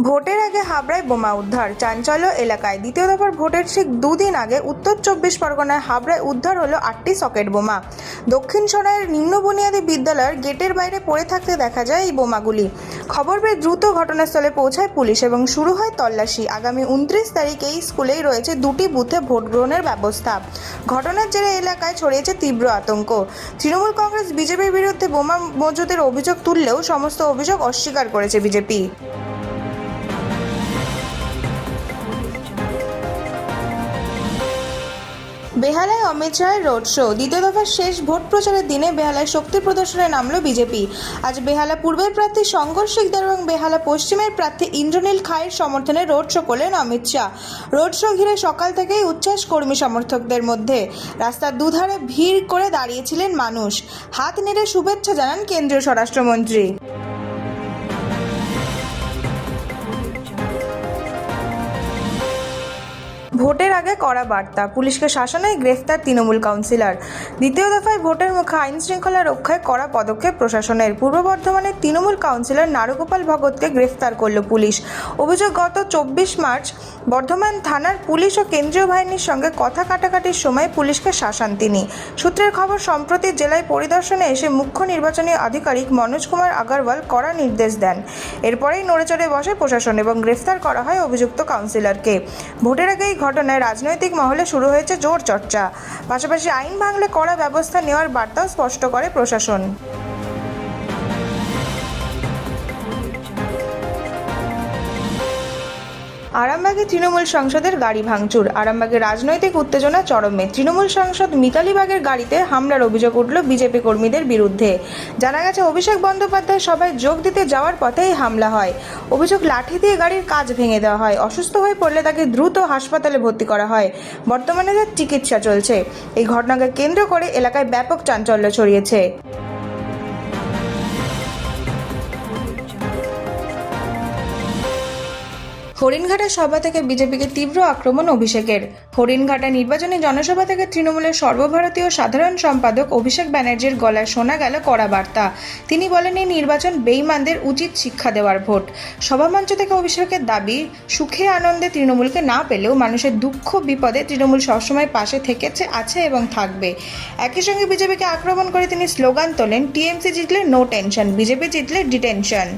ভোটের আগে হাবড়ায় বোমা উদ্ধার, চাঞ্চল্য এলাকায়। দ্বিতীয় দফার ভোটের ঠিক দুদিন আগে উত্তর 24 পরগনায় হাবড়ায় উদ্ধার হলো 8টি সকেট বোমা। দক্ষিণ সরাইয়ের নিম্ন বুনিয়াদী বিদ্যালয়ের গেটের বাইরে পড়ে থাকতে দেখা যায় এই বোমাগুলি। খবর পেয়ে দ্রুত ঘটনাস্থলে পৌঁছায় পুলিশ এবং শুরু হয় তল্লাশি। আগামী 29 তারিখ এই স্কুলেই রয়েছে দুটি বুথে ভোট গ্রহণের ব্যবস্থা। ঘটনার জেরে এলাকায় ছড়িয়েছে তীব্র আতঙ্ক। তৃণমূল কংগ্রেস বিজেপির বিরুদ্ধে বোমা মজুতের অভিযোগ তুললেও সমস্ত অভিযোগ অস্বীকার করেছে বিজেপি। বেহালায় অমিত শাহের রোড শো। দ্বিতীয় দফার শেষ ভোট প্রচারের দিনে বেহালায় শক্তি প্রদর্শনে নামল বিজেপি। আজ বেহালা পূর্বের প্রার্থী শঙ্কর শিকদার এবং বেহালা পশ্চিমের প্রার্থী ইন্দ্রনীল খায়ের সমর্থনে রোড শো করলেন অমিত শাহ। রোড শো ঘিরে সকাল থেকেই উচ্ছ্বাস কর্মী সমর্থকদের মধ্যে। রাস্তার দুধারে ভিড় করে দাঁড়িয়েছিলেন মানুষ। হাত নেড়ে শুভেচ্ছা জানান কেন্দ্রীয় স্বরাষ্ট্রমন্ত্রী। ভোটের আগে কড়া বার্তা, পুলিশকে শাসনে গ্রেফতার তৃণমূল কাউন্সিলর। দ্বিতীয় দফায় ভোটের মুখে আইন শৃঙ্খলা রক্ষায় কড়া পদক্ষেপ প্রশাসনের। পূর্ব বর্ধমানের তৃণমূল কাউন্সিলর নারগোপাল ভগতকে গ্রেফতার করল পুলিশ। অভিযোগ, গত 24 মার্চ বর্ধমান থানার পুলিশ ও কেন্দ্রীয় বাহিনীর সঙ্গে কথা কাটাকাটির সময় পুলিশকে শাসান তিনি। সূত্রের খবর, সম্প্রতি জেলায় পরিদর্শনে এসে মুখ্য নির্বাচনী আধিকারিক মনোজ কুমার আগরওয়াল কড়া নির্দেশ দেন। এরপরেই নড়েচড়ে বসে প্রশাসন এবং গ্রেফতার করা হয় অভিযুক্ত কাউন্সিলরকে। ভোটের আগেই ঘটনায় রাজনৈতিক মহলে শুরু হয়েছে জোর চর্চা। পাশাপাশি আইন ভাঙলে কড়া ব্যবস্থা নেওয়ার বার্তাও স্পষ্ট করে প্রশাসন। আরামবাগে তৃণমূল সাংসদের গাড়ি ভাঙচুর। আরামবাগে রাজনৈতিক উত্তেজনা চরমে। তৃণমূল সাংসদ মিতালি বাগের গাড়িতে হামলার অভিযোগ উঠল বিজেপি কর্মীদের বিরুদ্ধে। জানা গেছে, অভিষেক বন্দ্যোপাধ্যায় সভায় যোগ দিতে যাওয়ার পথেই হামলা হয়। অভিযোগ, লাঠি দিয়ে গাড়ির কাঁচ ভেঙে দেওয়া হয়। অসুস্থ হয়ে পড়লে তাকে দ্রুত হাসপাতালে ভর্তি করা হয়। বর্তমানে তার চিকিৎসা চলছে। এই ঘটনাকে কেন্দ্র করে এলাকায় ব্যাপক চাঞ্চল্য ছড়িয়েছে। হরিণঘাটা সভা থেকে বিজেপিকে তীব্র আক্রমণ অভিষেকের। হরিণঘাটা নির্বাচনী জনসভা থেকে তৃণমূলের সর্বভারতীয় সাধারণ সম্পাদক অভিষেক ব্যানার্জির গলায় শোনা গেল কড়া বার্তা। তিনি বলেন, এই নির্বাচন বেঈমানদের উচিত শিক্ষা দেওয়ার ভোট। সভামঞ্চ থেকে অভিষেকের দাবি, সুখে আনন্দে তৃণমূলকে না পেলেও মানুষের দুঃখ বিপদে তৃণমূল সবসময় পাশে থেকেছে, আছে এবং থাকবে। একই সঙ্গে বিজেপিকে আক্রমণ করে তিনি স্লোগান তোলেন, টিএমসি জিতলে নো টেনশন, বিজেপি জিতলে ডিটেনশন।